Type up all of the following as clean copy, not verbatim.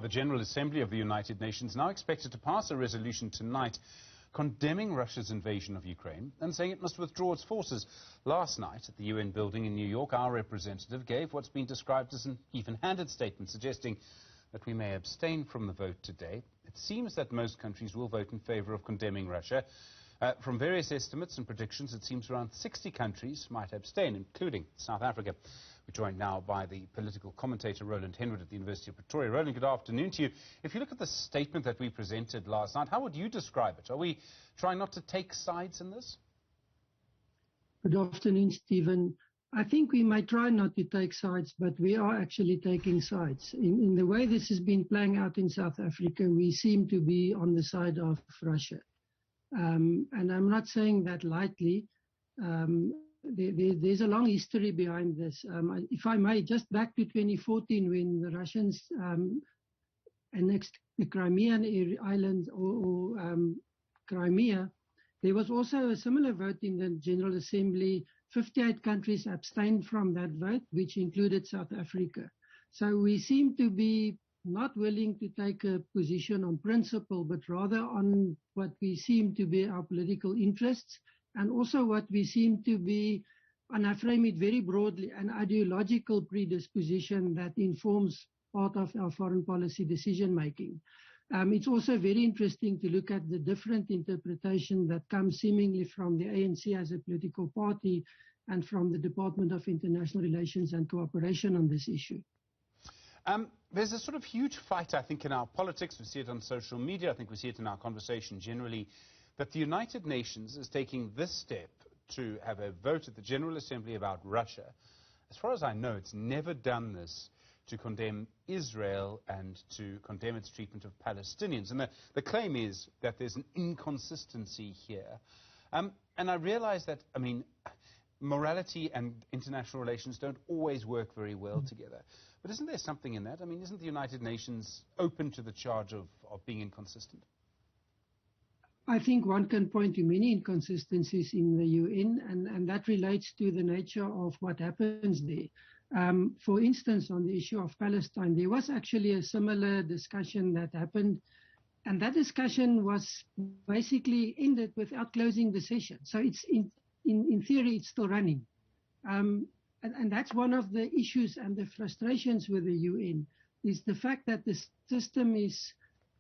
The General Assembly of the United Nations now expected to pass a resolution tonight condemning Russia's invasion of Ukraine and saying it must withdraw its forces. Last night at the UN building in New York, our representative gave what's been described as an even-handed statement, suggesting that we may abstain from the vote today. It seems that most countries will vote in favour of condemning Russia. From various estimates and predictions, it seems around 60 countries might abstain, including South Africa. We're joined now by the political commentator Roland Henwood at the University of Pretoria. Roland, good afternoon to you. If you look at the statement that we presented last night, how would you describe it? Are we trying not to take sides in this? Good afternoon, Stephen. I think we might try not to take sides, but we are actually taking sides. In the way this has been playing out in South Africa, we seem to be on the side of Russia. And I'm not saying that lightly. There's a long history behind this. If I may, just back to 2014 when the Russians annexed the Crimean island or Crimea, there was also a similar vote in the General Assembly. 58 countries abstained from that vote, which included South Africa. So we seem to be not willing to take a position on principle, but rather on what we seem to be our political interests, and also what we seem to be, and I frame it very broadly, an ideological predisposition that informs part of our foreign policy decision-making. It's also very interesting to look at the different interpretation that comes seemingly from the ANC as a political party and from the Department of International Relations and Cooperation on this issue. There's a sort of huge fight, I think, in our politics. We see it on social media. I think we see it in our conversation generally, that the United Nations is taking this step to have a vote at the General Assembly about Russia. As far as I know, it's never done this to condemn Israel and to condemn its treatment of Palestinians. And the claim is that there's an inconsistency here. And I realize that, I mean, morality and international relations don't always work very well together. But isn't there something in that? I mean, isn't the United Nations open to the charge of being inconsistent? I think one can point to many inconsistencies in the UN, and that relates to the nature of what happens there. For instance, on the issue of Palestine, there was actually a similar discussion that happened, and that discussion was basically ended without closing the session. So it's in theory, it's still running. And that's one of the issues and the frustrations with the UN, is the fact that the system is,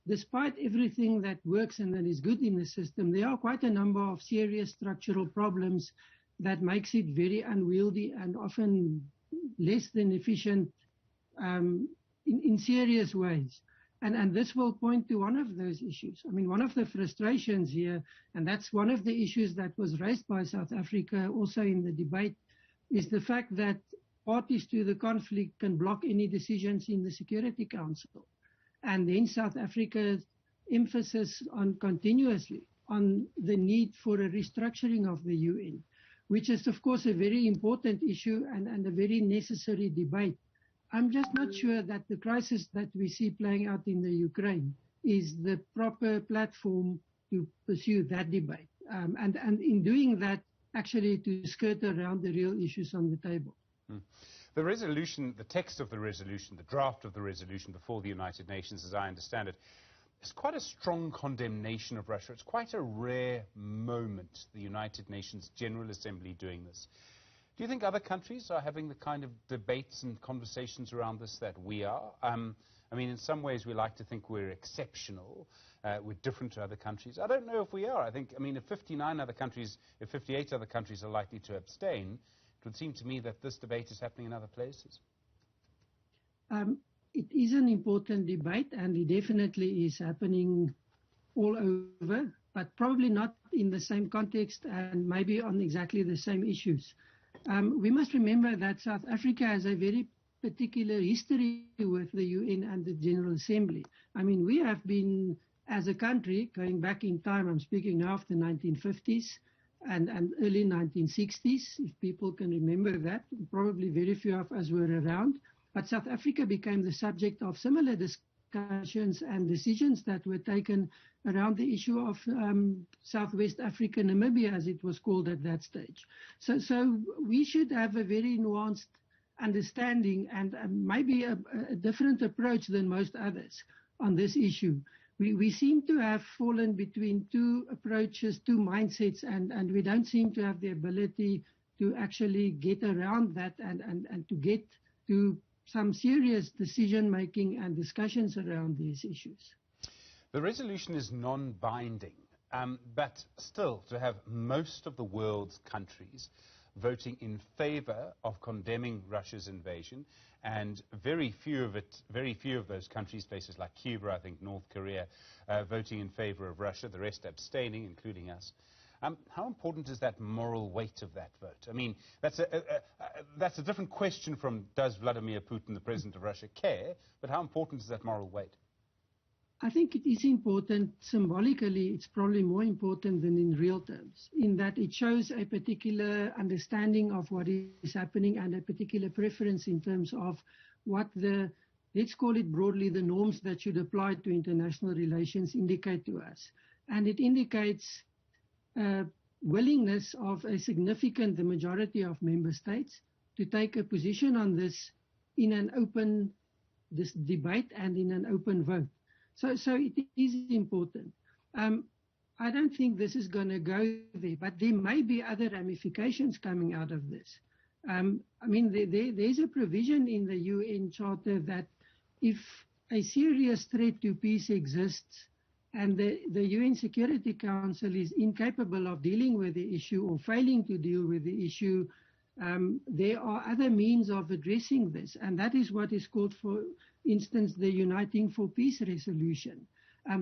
despite everything that works and that is good in the system, there are quite a number of serious structural problems that makes it very unwieldy and often less than efficient in serious ways. And this will point to one of those issues. I mean, one of the frustrations here, and that's one of the issues that was raised by South Africa also in the debate, is the fact that parties to the conflict can block any decisions in the Security Council. And then South Africa's emphasis on continuously on the need for a restructuring of the UN, which is, of course, a very important issue and a very necessary debate. I'm just not sure that the crisis that we see playing out in the Ukraine is the proper platform to pursue that debate. And in doing that, actually to skirt around the real issues on the table. The resolution, the text of the resolution, the draft of the resolution before the United Nations, as I understand it, is quite a strong condemnation of Russia. It's quite a rare moment, the United Nations General Assembly doing this. Do you think other countries are having the kind of debates and conversations around this that we are? I mean, in some ways we like to think we're exceptional, we're different to other countries. I don't know if we are. I think, I mean, if 59 other countries, if 58 other countries are likely to abstain, it would seem to me that this debate is happening in other places. It is an important debate, and it definitely is happening all over, but probably not in the same context and maybe on exactly the same issues. We must remember that South Africa has a very particular history with the UN and the General Assembly. I mean, we have been, as a country, going back in time, I'm speaking now of the 1950s and early 1960s, if people can remember that. Probably very few of us were around. But South Africa became the subject of similar discussions and decisions that were taken around the issue of Southwest Africa, Namibia, as it was called at that stage. So we should have a very nuanced understanding and maybe a different approach than most others on this issue. We seem to have fallen between two approaches, two mindsets, and we don't seem to have the ability to actually get around that and to get to some serious decision-making and discussions around these issues. The resolution is non-binding, but still to have most of the world's countries voting in favor of condemning Russia's invasion, and very few of those countries, places like Cuba, I think North Korea, voting in favor of Russia, the rest abstaining, including us. How important is that moral weight of that vote? I mean, that's a different question from does Vladimir Putin, the president of Russia, care, but how important is that moral weight? I think it is important. Symbolically, it's probably more important than in real terms, in that it shows a particular understanding of what is happening and a particular preference in terms of what the, let's call it broadly, the norms that should apply to international relations indicate to us. And it indicates willingness of a significant, the majority of member states, to take a position on this in an open debate and in an open vote. So it is important. I don't think this is going to go there, but there may be other ramifications coming out of this. I mean, there's a provision in the UN Charter that if a serious threat to peace exists and the UN Security Council is incapable of dealing with the issue or failing to deal with the issue, there are other means of addressing this, and that is what is called, for instance, the Uniting for Peace resolution.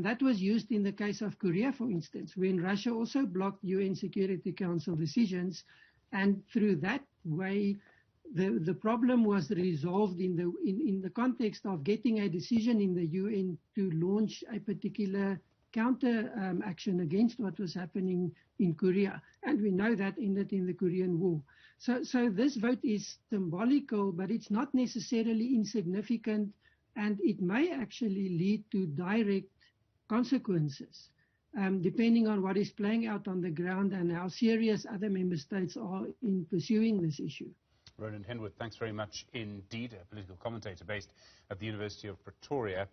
That was used in the case of Korea, for instance, when Russia also blocked UN Security Council decisions, and through that way, the problem was resolved in the context of getting a decision in the UN to launch a particular counter action against what was happening in Korea. And we know that ended in the Korean War. So this vote is symbolical, but it's not necessarily insignificant, and it may actually lead to direct consequences, depending on what is playing out on the ground and how serious other member states are in pursuing this issue. Roland Henwood, thanks very much indeed, a political commentator based at the University of Pretoria.